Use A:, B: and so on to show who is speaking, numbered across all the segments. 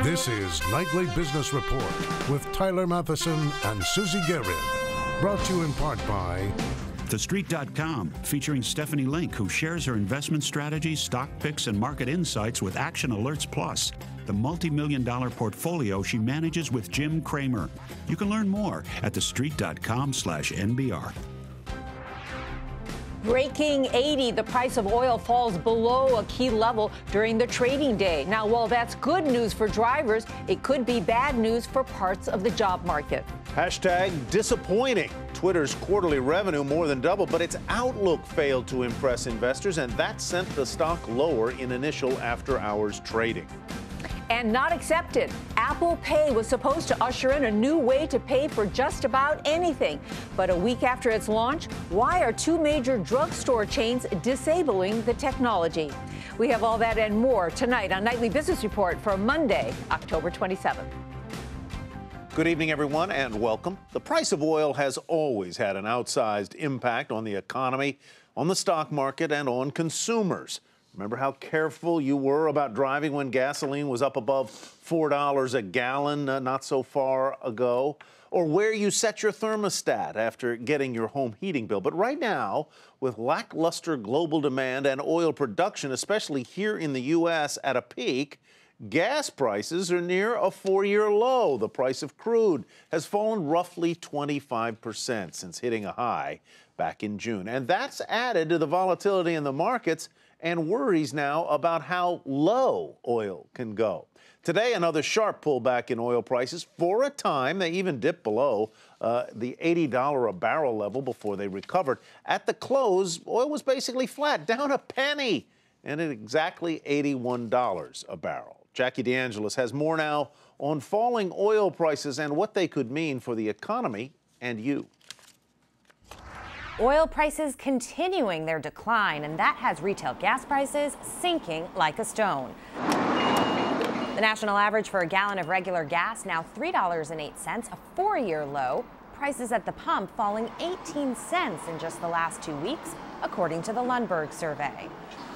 A: This is Nightly Business Report with Tyler Matheson and Susie Guerin. Brought to you in part by
B: TheStreet.com, featuring Stephanie Link, who shares her investment strategies, stock picks, and market insights with Action Alerts Plus, the multi-million-dollar portfolio she manages with Jim Cramer. You can learn more at TheStreet.com/NBR.
C: Breaking 80, the price of oil falls below a key level during the trading day. Now, while that's good news for drivers, it could be bad news for parts of the job market.
D: Hashtag disappointing. Twitter's quarterly revenue more than doubled, but its outlook failed to impress investors, and that sent the stock lower in initial after-hours trading.
C: And not accepted. Apple Pay was supposed to usher in a new way to pay for just about anything. But a week after its launch, why are two major drugstore chains disabling the technology? We have all that and more tonight on Nightly Business Report for Monday, October 27th.
D: Good evening, everyone, and welcome. The price of oil has always had an outsized impact on the economy, on the stock market, and on consumers. Remember how careful you were about driving when gasoline was up above $4 a gallon not so far ago? Or where you set your thermostat after getting your home heating bill? But right now, with lackluster global demand and oil production, especially here in the U.S. at a peak, gas prices are near a 4-year low. The price of crude has fallen roughly 25% since hitting a high back in June. And that's added to the volatility in the markets and worries now about how low oil can go. Today, another sharp pullback in oil prices. For a time, they even dipped below the $80 a barrel level before they recovered. At the close, oil was basically flat, down a penny, and at exactly $81 a barrel. Jackie DeAngelis has more now on falling oil prices and what they could mean for the economy and you.
E: Oil prices continuing their decline, and that has retail gas prices sinking like a stone. The national average for a gallon of regular gas now $3.08, a 4-year low. Prices at the pump falling 18 cents in just the last 2 weeks, according to the Lundberg survey.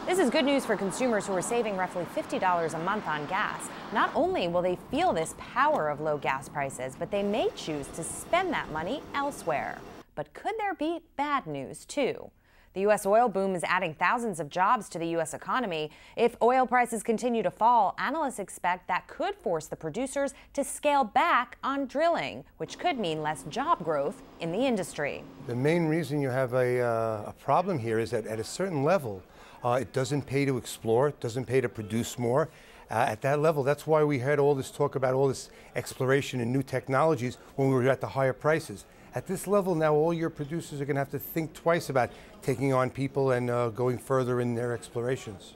E: This is good news for consumers who are saving roughly $50 a month on gas. Not only will they feel this power of low gas prices, but they may choose to spend that money elsewhere. But could there be bad news, too? The U.S. oil boom is adding thousands of jobs to the U.S. economy. If oil prices continue to fall, analysts expect that could force the producers to scale back on drilling, which could mean less job growth in the industry.
F: The main reason you have a problem here is that at a certain level, it doesn't pay to explore, it doesn't pay to produce more. At that level, that's why we had all this talk about all this exploration and new technologies when we were at the higher prices. At this level now, all your producers are going to have to think twice about taking on people and going further in their explorations.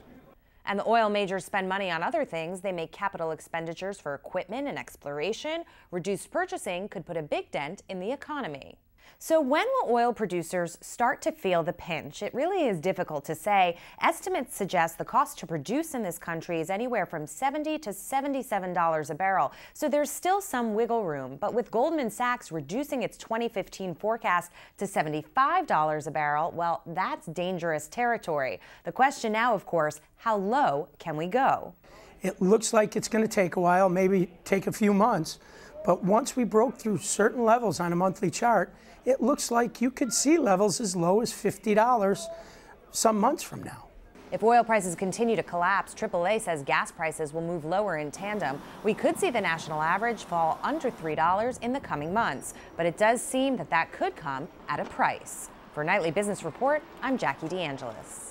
E: And the oil majors spend money on other things. They make capital expenditures for equipment and exploration. Reduced purchasing could put a big dent in the economy. So when will oil producers start to feel the pinch? It really is difficult to say. Estimates suggest the cost to produce in this country is anywhere from $70 to $77 a barrel. So there's still some wiggle room. But with Goldman Sachs reducing its 2015 forecast to $75 a barrel, well, that's dangerous territory. The question now, of course, how low can we go?
G: It looks like it's going to take a while, maybe take a few months. But once we broke through certain levels on a monthly chart, it looks like you could see levels as low as $50 some months from now.
E: If oil prices continue to collapse, AAA says gas prices will move lower in tandem. We could see the national average fall under $3 in the coming months. But it does seem that that could come at a price. For Nightly Business Report, I'm Jackie DeAngelis.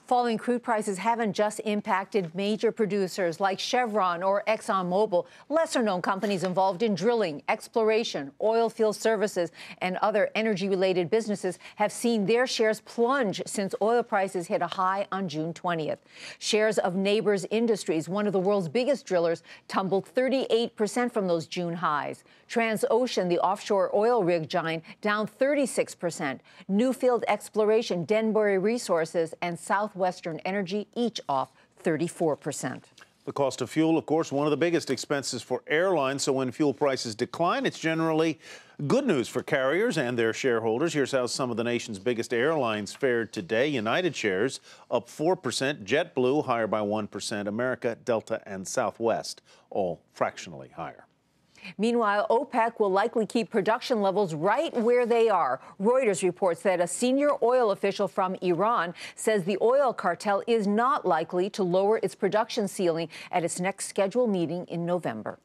C: Falling crude prices haven't just impacted major producers like Chevron or ExxonMobil. Lesser-known companies involved in drilling, exploration, oil field services, and other energy-related businesses have seen their shares plunge since oil prices hit a high on June 20th. Shares of Nabors Industries, one of the world's biggest drillers, tumbled 38% from those June highs. Transocean, the offshore oil rig giant, down 36%. Newfield Exploration, Denbury Resources, and Southwestern Energy, each off 34%.
D: The cost of fuel, of course, one of the biggest expenses for airlines. So when fuel prices decline, it's generally good news for carriers and their shareholders. Here's how some of the nation's biggest airlines fared today. United shares up 4%, JetBlue higher by 1%, America, Delta, and Southwest all fractionally higher.
C: Meanwhile, OPEC will likely keep production levels right where they are. Reuters reports that a senior oil official from Iran says the oil cartel is not likely to lower its production ceiling at its next scheduled meeting in November.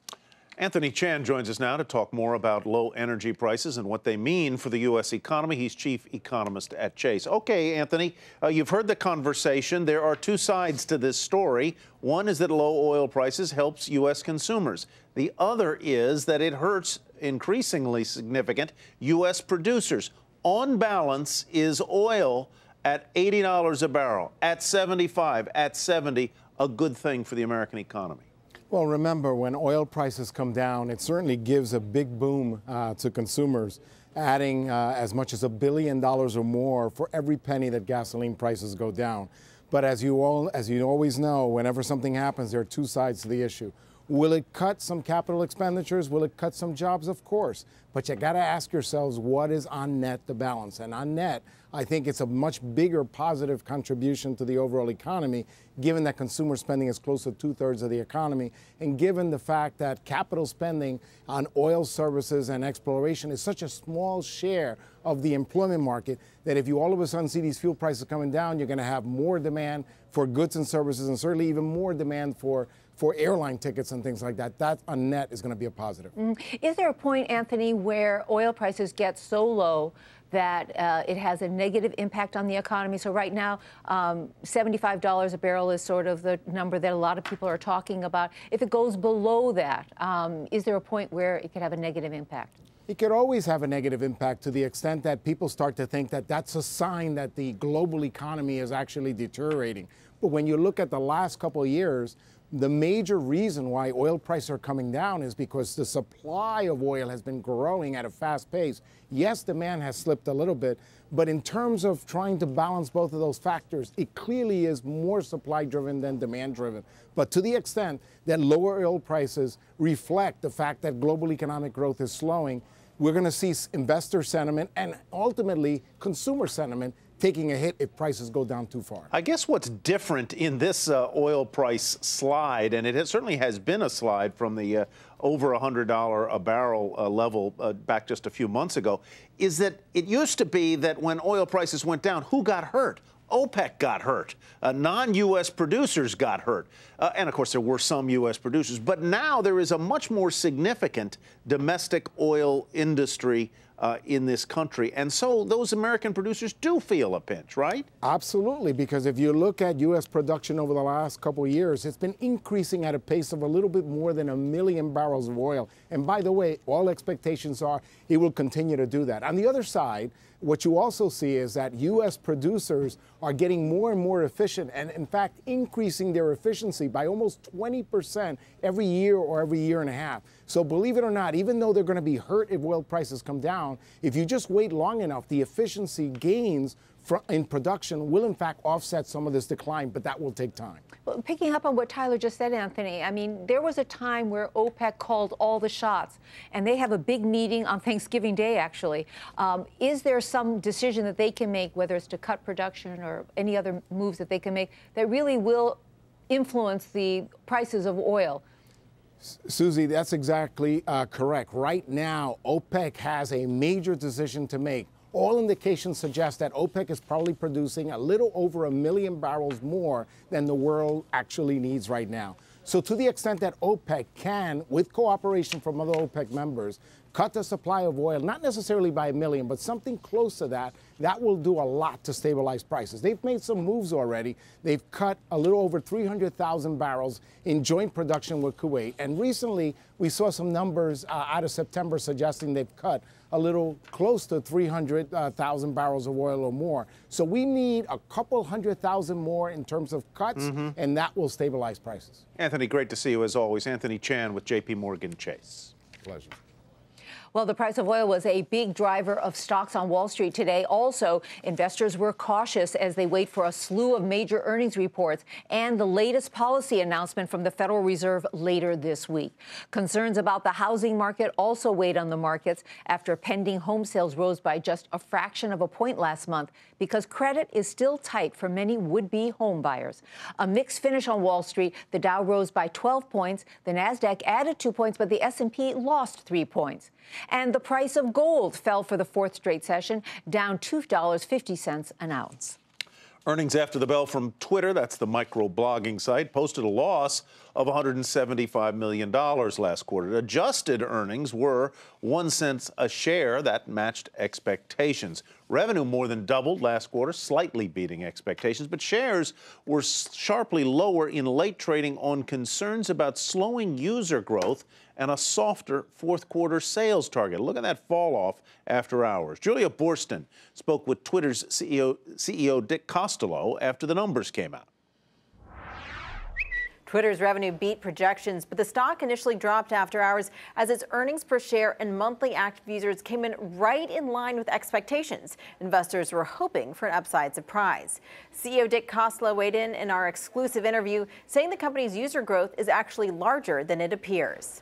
D: Anthony Chan joins us now to talk more about low energy prices and what they mean for the U.S. economy. He's chief economist at Chase. Okay, Anthony, you've heard the conversation. There are two sides to this story. One is that low oil prices helps U.S. consumers. The other is that it hurts increasingly significant U.S. producers. On balance, is oil at $80 a barrel, at 75, at 70, a good thing for the American economy?
H: Well, remember, when oil prices come down, it certainly gives a big boom to consumers, adding as much as $1 billion or more for every penny that gasoline prices go down. But as you always know, whenever something happens, there are two sides to the issue. Will it cut some capital expenditures? Will it cut some jobs? Of course. But you got to ask yourselves, what is on net the balance? And on net, I think it's a much bigger positive contribution to the overall economy, given that consumer spending is close to 2/3 of the economy, and given the fact that capital spending on oil services and exploration is such a small share of the employment market that if you all of a sudden see these fuel prices coming down, you're going to have more demand for goods and services, and certainly even more demand for airline tickets and things like that. That on net is going to be a positive.
C: Is there a point, Anthony, where oil prices get so low that it has a negative impact on the economy? So right now, $75 a barrel is sort of the number that a lot of people are talking about. If it goes below that, is there a point where it could have a negative impact?
H: It could always have a negative impact to the extent that people start to think that that's a sign that the global economy is actually deteriorating. But when you look at the last couple of years, the major reason why oil prices are coming down is because the supply of oil has been growing at a fast pace. Yes, demand has slipped a little bit, but in terms of trying to balance both of those factors, it clearly is more supply-driven than demand-driven. But to the extent that lower oil prices reflect the fact that global economic growth is slowing, we're going to see investor sentiment and ultimately consumer sentiment taking a hit if prices go down too far.
D: I guess what's different in this oil price slide, and it certainly has been a slide from the over $100 a barrel level back just a few months ago, is that it used to be that when oil prices went down, who got hurt? OPEC got hurt. Non-U.S. producers got hurt. And, of course, there were some U.S. producers. But now there is a much more significant domestic oil industry in this country. And so those American producers do feel a pinch, right?
H: Absolutely, because if you look at U.S. production over the last couple of years, it's been increasing at a pace of a little bit more than 1 million barrels of oil. And by the way, all expectations are it will continue to do that. On the other side, what you also see is that U.S. producers are getting more and more efficient and, in fact, increasing their efficiency by almost 20% every year or every year and a half. So believe it or not, even though they're going to be hurt if oil prices come down, if you just wait long enough, the efficiency gains in production will, in fact, offset some of this decline, but that will take time.
C: Well, picking up on what Tyler just said, Anthony, I mean, there was a time where OPEC called all the shots, and they have a big meeting on Thanksgiving Day, actually. Is there some decision that they can make, whether it's to cut production or any other moves that they can make, that really will influence the prices of oil?
H: Susie, that's exactly correct. Right now, OPEC has a major decision to make. All indications suggest that OPEC is probably producing a little over 1 million barrels more than the world actually needs right now. So to the extent that OPEC can, with cooperation from other OPEC members, cut the supply of oil, not necessarily by 1 million, but something close to that, that will do a lot to stabilize prices. They've made some moves already. They've cut a little over 300,000 barrels in joint production with Kuwait. And recently, we saw some numbers out of September suggesting they've cut a little close to 300,000 barrels of oil or more. So we need a couple 100,000 more in terms of cuts, and that will stabilize prices.
D: Anthony, great to see you as always. Anthony Chan with JP Morgan Chase.
H: Pleasure.
C: Well, the price of oil was a big driver of stocks on Wall Street today. Also, investors were cautious as they wait for a slew of major earnings reports and the latest policy announcement from the Federal Reserve later this week. Concerns about the housing market also weighed on the markets after pending home sales rose by just a fraction of a point last month because credit is still tight for many would-be home buyers. A mixed finish on Wall Street. The Dow rose by 12 points. The Nasdaq added 2 points, but the S&P lost 3 points. And the price of gold fell for the fourth straight session, down $2.50 an ounce.
D: Earnings after the bell from Twitter, that's the micro-blogging site, posted a loss of $175 million last quarter. Adjusted earnings were 1 cent a share. That matched expectations. Revenue more than doubled last quarter, slightly beating expectations, but shares were sharply lower in late trading on concerns about slowing user growth and a softer fourth quarter sales target. Look at that fall off after hours. Julia Boorstin spoke with Twitter's CEO Dick Costolo after the numbers came out.
I: Twitter's revenue beat projections, but the stock initially dropped after hours as its earnings per share and monthly active users came in right in line with expectations. Investors were hoping for an upside surprise. CEO Dick Costolo weighed in our exclusive interview, saying the company's user growth is actually larger than it appears.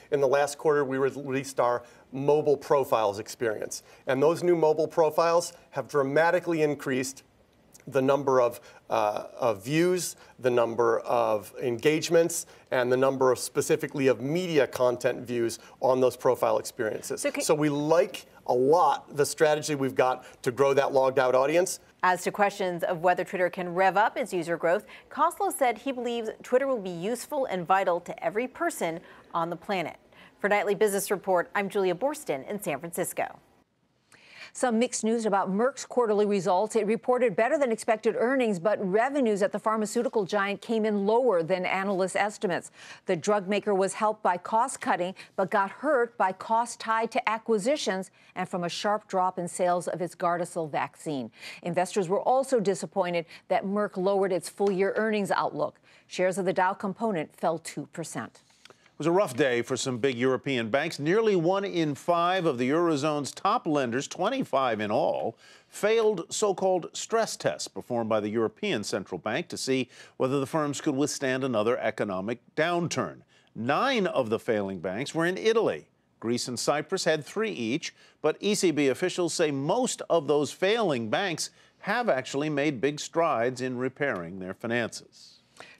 J: In the last quarter, we released our mobile profiles experience, and those new mobile profiles have dramatically increased the number of views, the number of engagements, and the number of specifically of media content views on those profile experiences. So we like a lot the strategy we've got to grow that logged out audience.
I: As to questions of whether Twitter can rev up its user growth, Costolo said he believes Twitter will be useful and vital to every person on the planet. For Nightly Business Report, I'm Julia Boorstin in San Francisco.
C: Some mixed news about Merck's quarterly results. It reported better than expected earnings, but revenues at the pharmaceutical giant came in lower than analyst estimates. The drug maker was helped by cost cutting, but got hurt by costs tied to acquisitions and from a sharp drop in sales of its Gardasil vaccine. Investors were also disappointed that Merck lowered its full-year earnings outlook. Shares of the Dow component fell 2%.
D: It was a rough day for some big European banks. Nearly 1 in 5 of the Eurozone's top lenders, 25 in all, failed so-called stress tests performed by the European Central Bank to see whether the firms could withstand another economic downturn. 9 of the failing banks were in Italy. Greece and Cyprus had 3 each, but ECB officials say most of those failing banks have actually made big strides in repairing their finances.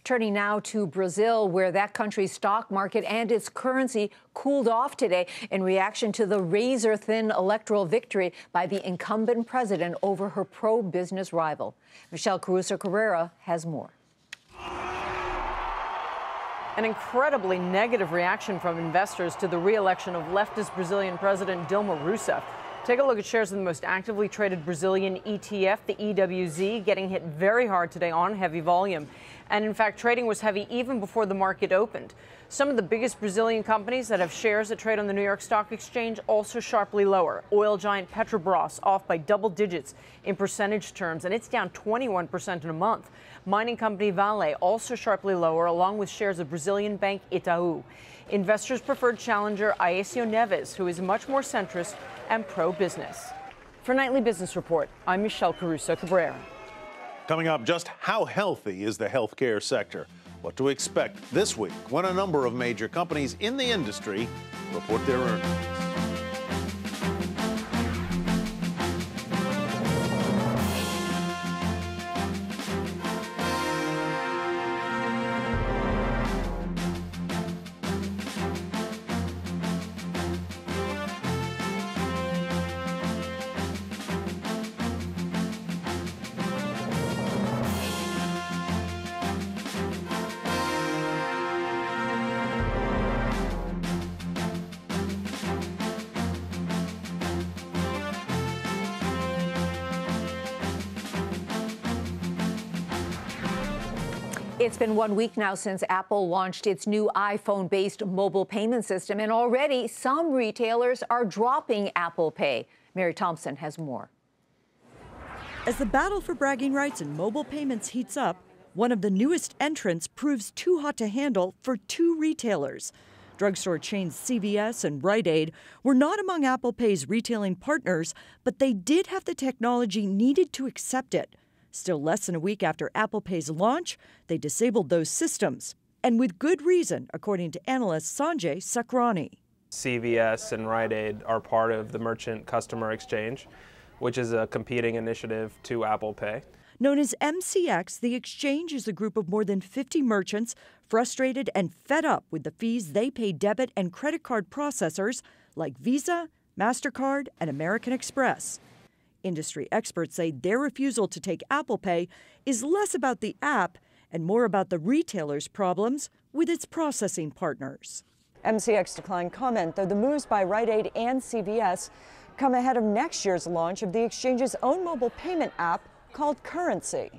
C: Turning now to Brazil, where that country's stock market and its currency cooled off today in reaction to the razor-thin electoral victory by the incumbent president over her pro-business rival. Michelle Caruso-Cabrera has more.
K: An incredibly negative reaction from investors to the re-election of leftist Brazilian President Dilma Rousseff. Take a look at shares of the most actively traded Brazilian ETF, the EWZ, getting hit very hard today on heavy volume. And in fact, trading was heavy even before the market opened. Some of the biggest Brazilian companies that have shares that trade on the New York Stock Exchange also sharply lower. Oil giant Petrobras off by double digits in percentage terms, and it's down 21% in a month. Mining company Vale also sharply lower, along with shares of Brazilian bank Itaú. Investors preferred challenger Aécio Neves, who is much more centrist and pro-business. For Nightly Business Report, I'm Michelle Caruso-Cabrera.
D: Coming up, just how healthy is the healthcare sector? What to expect this week when a number of major companies in the industry report their earnings.
C: It's been 1 week now since Apple launched its new iPhone-based mobile payment system, and already some retailers are dropping Apple Pay. Mary Thompson has more.
L: As the battle for bragging rights and mobile payments heats up, one of the newest entrants proves too hot to handle for 2 retailers. Drugstore chains CVS and Rite Aid were not among Apple Pay's retailing partners, but they did have the technology needed to accept it. Still less than a week after Apple Pay's launch, they disabled those systems. And with good reason, according to analyst Sanjay Sakrani.
M: CVS and Rite Aid are part of the Merchant Customer Exchange, which is a competing initiative to Apple Pay.
L: Known as MCX, the exchange is a group of more than 50 merchants frustrated and fed up with the fees they pay debit and credit card processors like Visa, MasterCard, and American Express. Industry experts say their refusal to take Apple Pay is less about the app and more about the retailer's problems with its processing partners. MCX declined comment, though the moves by Rite Aid and CVS come ahead of next year's launch of the exchange's own mobile payment app called Currency.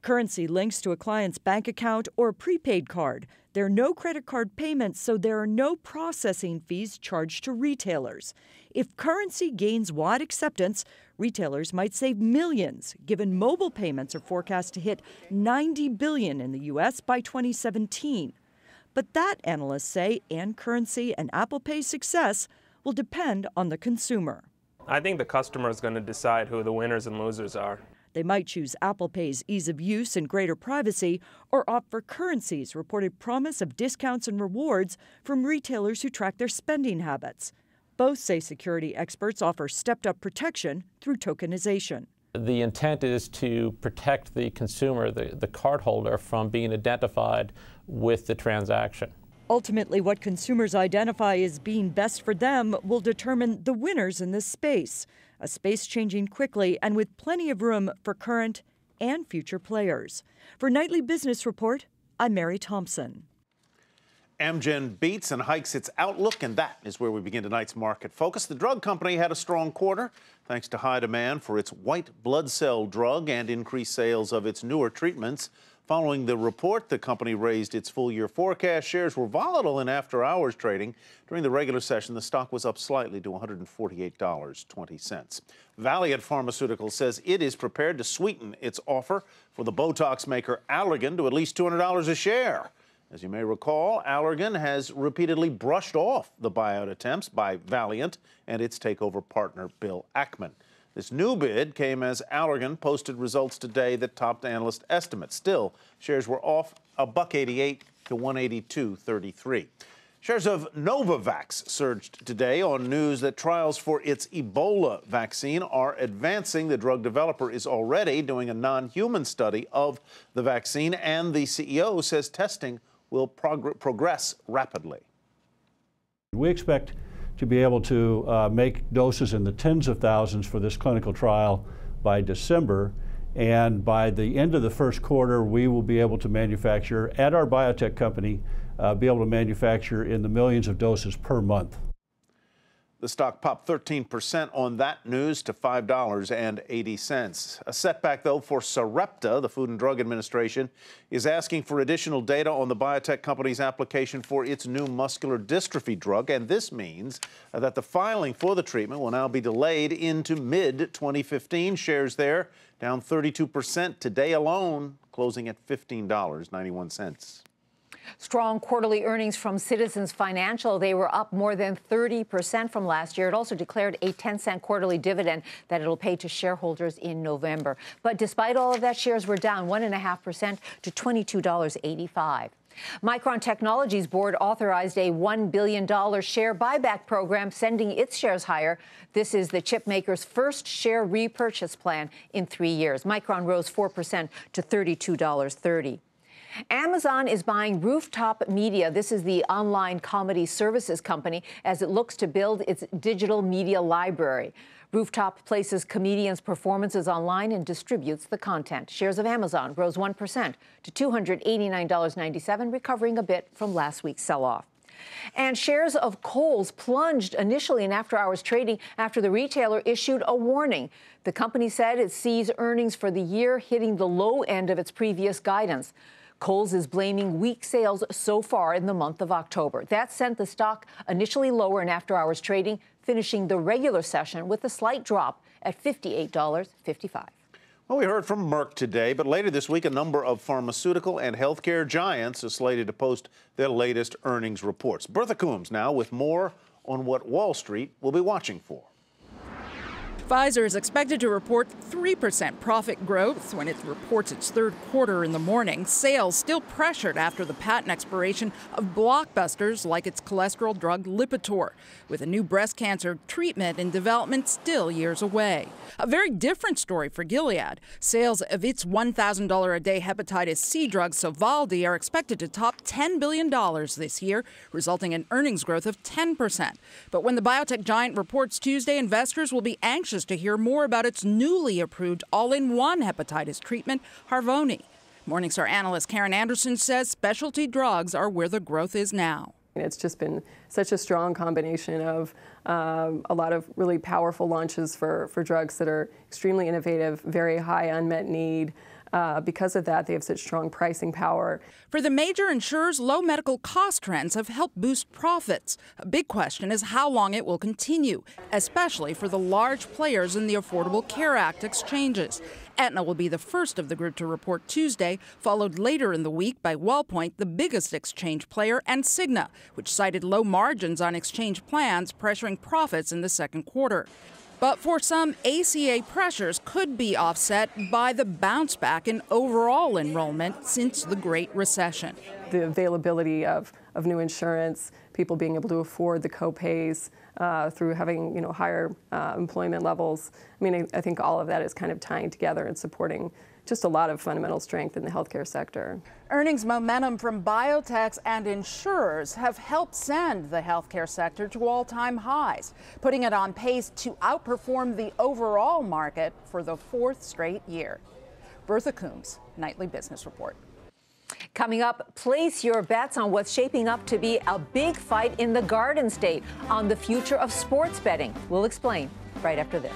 L: Currency links to a client's bank account or prepaid card. There are no credit card payments, so there are no processing fees charged to retailers. If Currency gains wide acceptance, retailers might save millions, given mobile payments are forecast to hit $90 billion in the U.S. by 2017. But that, analysts say, and Currency and Apple Pay's success will depend on the consumer.
M: I think the customer is going to decide who the winners and losers are.
L: They might choose Apple Pay's ease of use and greater privacy, or opt for Currency's reported promise of discounts and rewards from retailers who track their spending habits. Both say security experts offer stepped-up protection through tokenization.
N: The intent is to protect the consumer, the cardholder, from being identified with the transaction.
L: Ultimately, what consumers identify as being best for them will determine the winners in this space, a space changing quickly and with plenty of room for current and future players. For Nightly Business Report, I'm Mary Thompson.
D: Amgen beats and hikes its outlook, and that is where we begin tonight's market focus. The drug company had a strong quarter thanks to high demand for its white blood cell drug and increased sales of its newer treatments. Following the report, the company raised its full-year forecast. Shares were volatile in after-hours trading. During the regular session, the stock was up slightly to $148.20. Valeant Pharmaceuticals says it is prepared to sweeten its offer for the Botox maker Allergan to at least $200 a share. As you may recall, Allergan has repeatedly brushed off the buyout attempts by Valeant and its takeover partner, Bill Ackman. This new bid came as Allergan posted results today that topped analyst estimates. Still, shares were off $1.88 to $182.33. Shares of Novavax surged today on news that trials for its Ebola vaccine are advancing. The drug developer is already doing a non-human study of the vaccine, and the CEO says testing will progress rapidly.
O: We expect to be able to make doses in the tens of thousands for this clinical trial by December. And by the end of the first quarter, we will be able to manufacture, at our biotech company, be able to manufacture in the millions of doses per month.
D: The stock popped 13% on that news to $5.80. A setback, though, for Sarepta. The Food and Drug Administration is asking for additional data on the biotech company's application for its new muscular dystrophy drug, and this means that the filing for the treatment will now be delayed into mid-2015. Shares there down 32% today alone, closing at $15.91.
C: Strong quarterly earnings from Citizens Financial. They were up more than 30% from last year. It also declared a 10-cent quarterly dividend that it'll pay to shareholders in November. But despite all of that, shares were down 1.5% to $22.85. Micron Technology's board authorized a $1 billion share buyback program, sending its shares higher. This is the chip maker's first share repurchase plan in 3 years. Micron rose 4% to $32.30. Amazon is buying Rooftop Media. This is the online comedy services company as it looks to build its digital media library. Rooftop places comedians' performances online and distributes the content. Shares of Amazon rose 1% to $289.97, recovering a bit from last week's sell-off. And shares of Kohl's plunged initially in after-hours trading after the retailer issued a warning. The company said it sees earnings for the year hitting the low end of its previous guidance. Kohl's is blaming weak sales so far in the month of October. That sent the stock initially lower in after-hours trading, finishing the regular session with a slight drop at $58.55.
D: Well, we heard from Merck today, but later this week, a number of pharmaceutical and healthcare giants are slated to post their latest earnings reports. Bertha Coombs now with more on what Wall Street will be watching for.
P: Pfizer is expected to report 3% profit growth when it reports its third quarter in the morning. Sales still pressured after the patent expiration of blockbusters like its cholesterol drug Lipitor, with a new breast cancer treatment in development still years away. A very different story for Gilead. Sales of its $1,000 a day hepatitis C drug Sovaldi are expected to top $10 billion this year, resulting in earnings growth of 10%. But when the biotech giant reports Tuesday, investors will be anxious to hear more about its newly approved all-in-one hepatitis treatment, Harvoni. Morningstar analyst Karen Anderson says specialty drugs are where the growth is now.
Q: It's just been such a strong combination of a lot of really powerful launches for drugs that are extremely innovative, very high unmet need. Because of that, they have such strong pricing power.
P: For the major insurers, low medical cost trends have helped boost profits. A big question is how long it will continue, especially for the large players in the Affordable Care Act exchanges. Aetna will be the first of the group to report Tuesday, followed later in the week by WellPoint, the biggest exchange player, and Cigna, which cited low margins on exchange plans, pressuring profits in the second quarter. But for some, ACA pressures could be offset by the bounce back in overall enrollment since the Great Recession.
Q: The availability of new insurance, people being able to afford the co-pays through having higher employment levels. I mean, I think all of that is kind of tying together and supporting just a lot of fundamental strength in the healthcare sector.
P: Earnings momentum from biotechs and insurers have helped send the healthcare sector to all-time highs, putting it on pace to outperform the overall market for the fourth straight year. Bertha Coombs, Nightly Business Report.
C: Coming up, place your bets on what's shaping up to be a big fight in the Garden State on the future of sports betting. We'll explain right after this.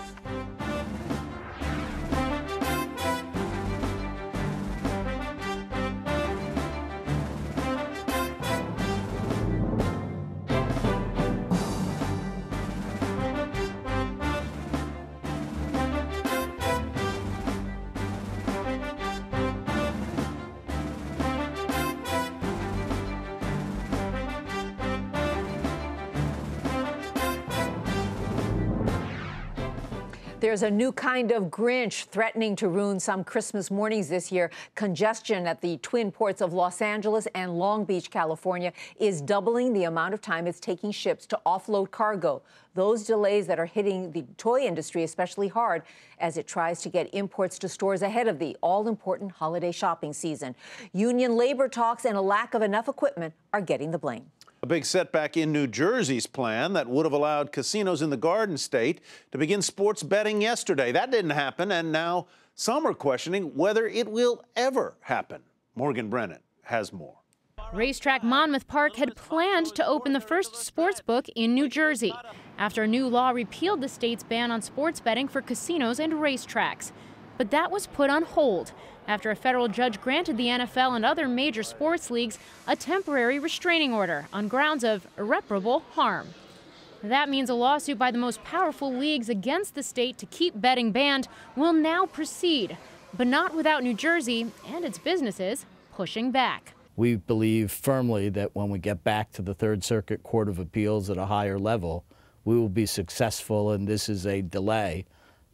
C: There's a new kind of Grinch threatening to ruin some Christmas mornings this year. Congestion at the twin ports of Los Angeles and Long Beach, California, is doubling the amount of time it's taking ships to offload cargo. Those delays that are hitting the toy industry especially hard as it tries to get imports to stores ahead of the all-important holiday shopping season. Union labor talks and a lack of enough equipment are getting the blame.
D: A big setback in New Jersey's plan that would have allowed casinos in the Garden State to begin sports betting yesterday. That didn't happen, and now some are questioning whether it will ever happen. Morgan Brennan has more.
R: Racetrack Monmouth Park had planned to open the first sports book in New Jersey after a new law repealed the state's ban on sports betting for casinos and racetracks. But that was put on hold after a federal judge granted the NFL and other major sports leagues a temporary restraining order on grounds of irreparable harm. That means a lawsuit by the most powerful leagues against the state to keep betting banned will now proceed, but not without New Jersey and its businesses pushing back.
S: We believe firmly that when we get back to the Third Circuit Court of Appeals at a higher level, we will be successful, and this is a delay,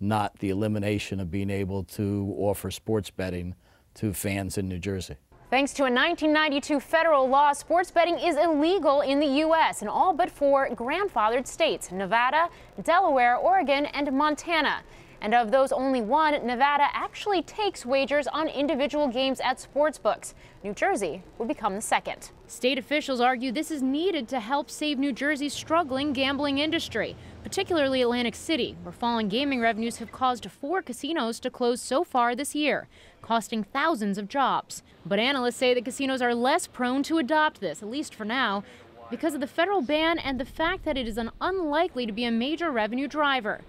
S: not the elimination of being able to offer sports betting to fans in New Jersey.
R: Thanks to a 1992 federal law, sports betting is illegal in the U.S. in all but 4 grandfathered states: Nevada, Delaware, Oregon, and Montana. And of those, only one, Nevada, actually takes wagers on individual games at sportsbooks. New Jersey will become the second. State officials argue this is needed to help save New Jersey's struggling gambling industry, particularly Atlantic City, where falling gaming revenues have caused 4 casinos to close so far this year, costing thousands of jobs. But analysts say the casinos are less prone to adopt this, at least for now, because of the federal ban and the fact that it is unlikely to be a major revenue driver.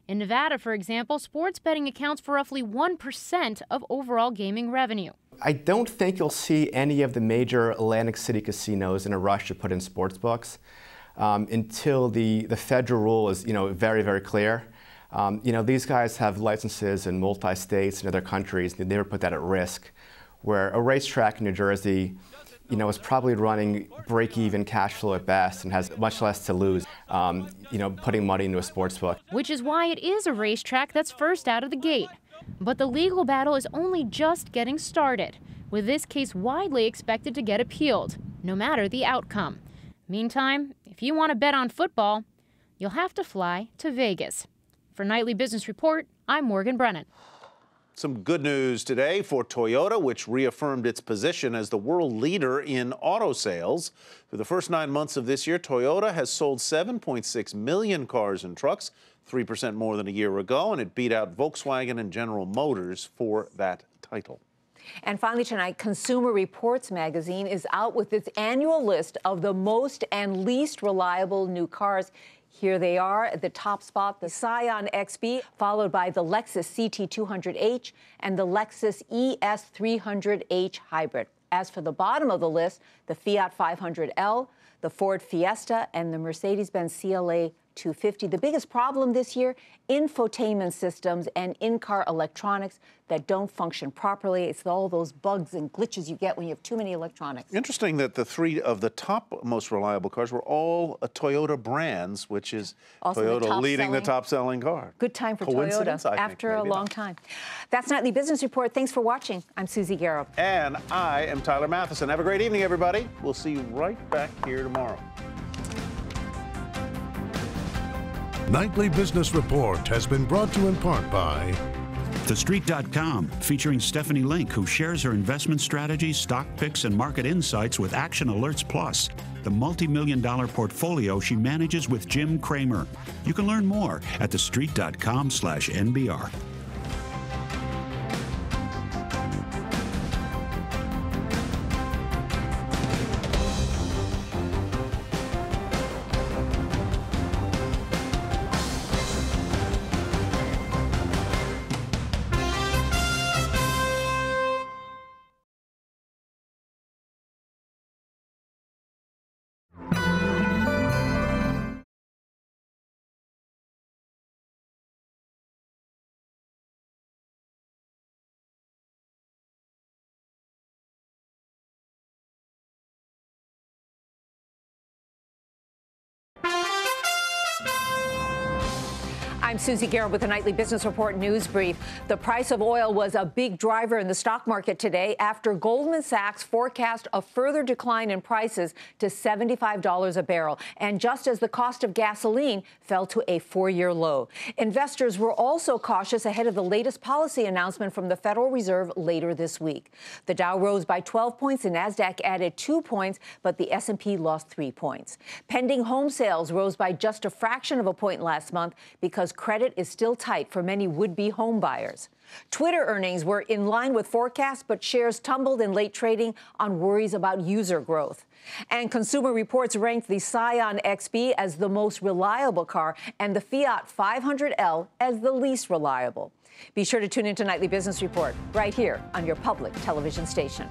R: In Nevada, for example, sports betting accounts for roughly 1% of overall gaming revenue.
T: I don't think you'll see any of the major Atlantic City casinos in a rush to put in sports books until the federal rule is very, very clear. These guys have licenses in multi-states and other countries. They never put that at risk. Where a racetrack in New Jersey, is probably running break-even cash flow at best and has much less to lose, putting money into a sports book.
R: Which is why it is a racetrack that's first out of the gate. But the legal battle is only just getting started, with this case widely expected to get appealed, no matter the outcome. Meantime, if you want to bet on football, you'll have to fly to Vegas. For Nightly Business Report, I'm Morgan Brennan.
D: Some good news today for Toyota, which reaffirmed its position as the world leader in auto sales. For the first 9 months of this year, Toyota has sold 7.6 million cars and trucks, 3% more than a year ago, and it beat out Volkswagen and General Motors for that title.
C: And finally tonight, Consumer Reports magazine is out with its annual list of the most and least reliable new cars. Here they are at the top spot, the Scion XB, followed by the Lexus CT200H and the Lexus ES300H Hybrid. As for the bottom of the list, the Fiat 500L, the Ford Fiesta, and the Mercedes-Benz CLA 250. The biggest problem this year, infotainment systems and in-car electronics that don't function properly. It's all those bugs and glitches you get when you have too many electronics.
D: Interesting that the three of the top most reliable cars were all Toyota brands, which is also Toyota leading the top-selling car.
C: Good time for Toyota after a long time. That's Nightly Business Report. Thanks for watching. I'm Susie Garrow.
D: And I am Tyler Matheson. Have a great evening, everybody. We'll see you right back here tomorrow.
A: Nightly Business Report has been brought to you in part by
B: TheStreet.com, featuring Stephanie Link, who shares her investment strategies, stock picks, and market insights with Action Alerts Plus, the multi-million-dollar portfolio she manages with Jim Cramer. You can learn more at TheStreet.com/NBR.
C: I'm Susie Garrow with the Nightly Business Report News Brief. The price of oil was a big driver in the stock market today after Goldman Sachs forecast a further decline in prices to $75 a barrel, and just as the cost of gasoline fell to a 4-year low. Investors were also cautious ahead of the latest policy announcement from the Federal Reserve later this week. The Dow rose by 12 points and NASDAQ added 2 points, but the S&P lost 3 points. Pending home sales rose by just a fraction of a point last month because credit is still tight for many would-be home buyers. Twitter earnings were in line with forecasts, but shares tumbled in late trading on worries about user growth. And Consumer Reports ranked the Scion XB as the most reliable car and the Fiat 500L as the least reliable. Be sure to tune into Nightly Business Report right here on your public television station.